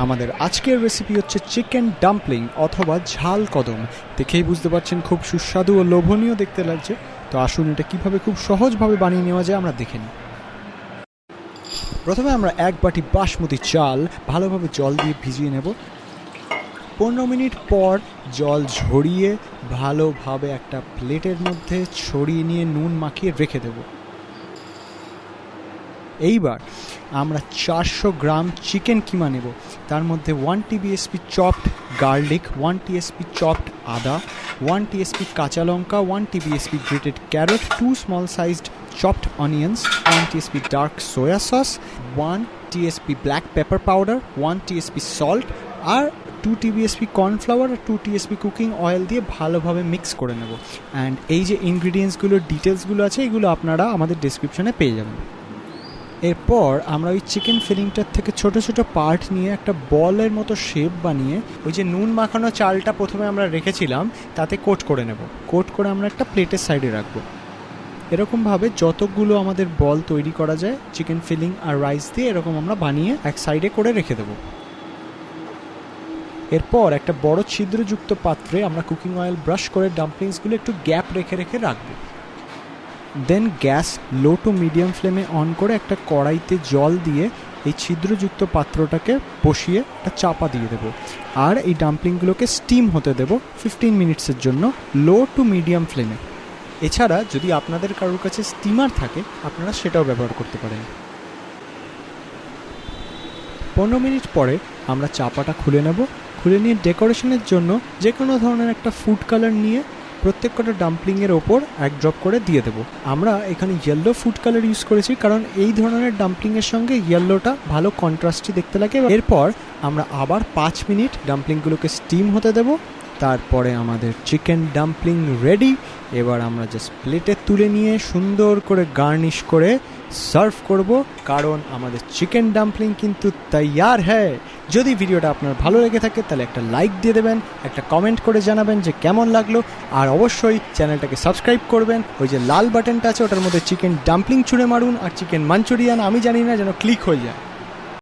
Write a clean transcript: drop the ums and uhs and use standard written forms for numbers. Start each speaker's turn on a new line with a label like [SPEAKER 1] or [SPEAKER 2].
[SPEAKER 1] আমাদের আজকের রেসিপি হচ্ছে চিকেন ডাম্পলিং অথবা ঝাল কদম। দেখেই বুঝতে পারছেন খুব সুস্বাদু ও লোভনীয় দেখতে লাগছে। তো আসুন এটা কীভাবে খুব সহজভাবে বানিয়ে নেওয়া যায় আমরা দেখে নিই। প্রথমে আমরা 1 বাটি বাসমতি চাল ভালোভাবে জল দিয়ে ভিজিয়ে নেব। 15 মিনিট পর জল ঝরিয়ে ভালোভাবে একটা প্লেটের মধ্যে ছড়িয়ে নিয়ে নুন মাখিয়ে রেখে দেব। এইবার আমরা 400 গ্রাম চিকেন কিমা নেব। তার মধ্যে 1 TSP chopped garlic, 1 TSP chopped আদা, 1 টিএসপি কাঁচা লঙ্কা, 1 TSP grated carrot, 2 small sized chopped onions, 1 TSP dark soya sauce, 1 TSP black pepper powder, 1 TSP salt আর 2 টিএসপি কর্নফ্লাওয়ার আর 2 টিএসপি কুকিং অয়েল দিয়ে ভালোভাবে মিক্স করে নেব। অ্যান্ড এই যে ইনগ্রিডিয়েন্টসগুলোর ডিটেলসগুলো আছে এগুলো আপনারা আমাদের ডেসক্রিপশনে পেয়ে যাবেন। এরপর আমরা ওই চিকেন ফিলিংটার থেকে ছোট ছোট পার্ট নিয়ে একটা বলের মতো শেপ বানিয়ে ওই যে নুন মাখানো চালটা প্রথমে আমরা রেখেছিলাম তাতে কোট করে নেব। কোট করে আমরা একটা প্লেটের সাইডে রাখবো। এরকমভাবে যতগুলো আমাদের বল তৈরি করা যায় চিকেন ফিলিং আর রাইস দিয়ে এরকম আমরা বানিয়ে এক সাইডে করে রেখে দেবো। এরপর একটা বড় ছিদ্রযুক্ত পাত্রে আমরা কুকিং অয়েল ব্রাশ করে ডাম্পলিংসগুলো একটু গ্যাপ রেখে রেখে রাখবো। দেন গ্যাস লো টু মিডিয়াম ফ্লেমে অন করে একটা কড়াইতে জল দিয়ে এই ছিদ্রযুক্ত পাত্রটাকে বসিয়ে একটা চাপা দিয়ে দেবো। আর এই ডাম্পলিংগুলোকে স্টিম হতে দেব 15 মিনিটসের জন্য লো টু মিডিয়াম ফ্লেমে। এছাড়া যদি আপনাদের কারোর কাছে স্টিমার থাকে আপনারা সেটাও ব্যবহার করতে পারেন। 15 মিনিট পরে আমরা চাপাটা খুলে নেব। খুলে নিয়ে ডেকোরেশনের জন্য যে কোনো ধরনের একটা ফুড কালার নিয়ে প্রত্যেক কটা ডাম্পলিংয়ের ওপর 1 ড্রপ করে দিয়ে দেবো। আমরা এখানে ইয়েলো ফুড কালার ইউজ করেছি কারণ এই ধরনের ডাম্পলিংয়ের সঙ্গে ইয়েলোটা ভালো কন্ট্রাস্টই দেখতে লাগে। এরপর আমরা আবার 5 মিনিট ডাম্পলিংগুলোকে স্টিম হতে দেব। তারপরে আমাদের চিকেন ডাম্পলিং রেডি। এবার আমরা জাস্ট প্লেটে তুলে নিয়ে সুন্দর করে গার্নিশ করে সার্ভ করব, কারণ আমাদের চিকেন ডাম্পলিং কিন্তু তৈয়ার হ্যায়। যদি ভিডিওটা আপনার ভালো লেগে থাকে তাহলে একটা লাইক দিয়ে দেবেন, একটা কমেন্ট করে জানাবেন যে কেমন লাগলো, আর অবশ্যই চ্যানেলটাকে সাবস্ক্রাইব করবেন। ওই যে লাল বাটনটা আছে ওটার মধ্যে চিকেন ডাম্পলিং ছুঁড়ে মারুন আর চিকেন মাঞ্চুরিয়ান আমি জানি না যেন ক্লিক হয়ে যায়।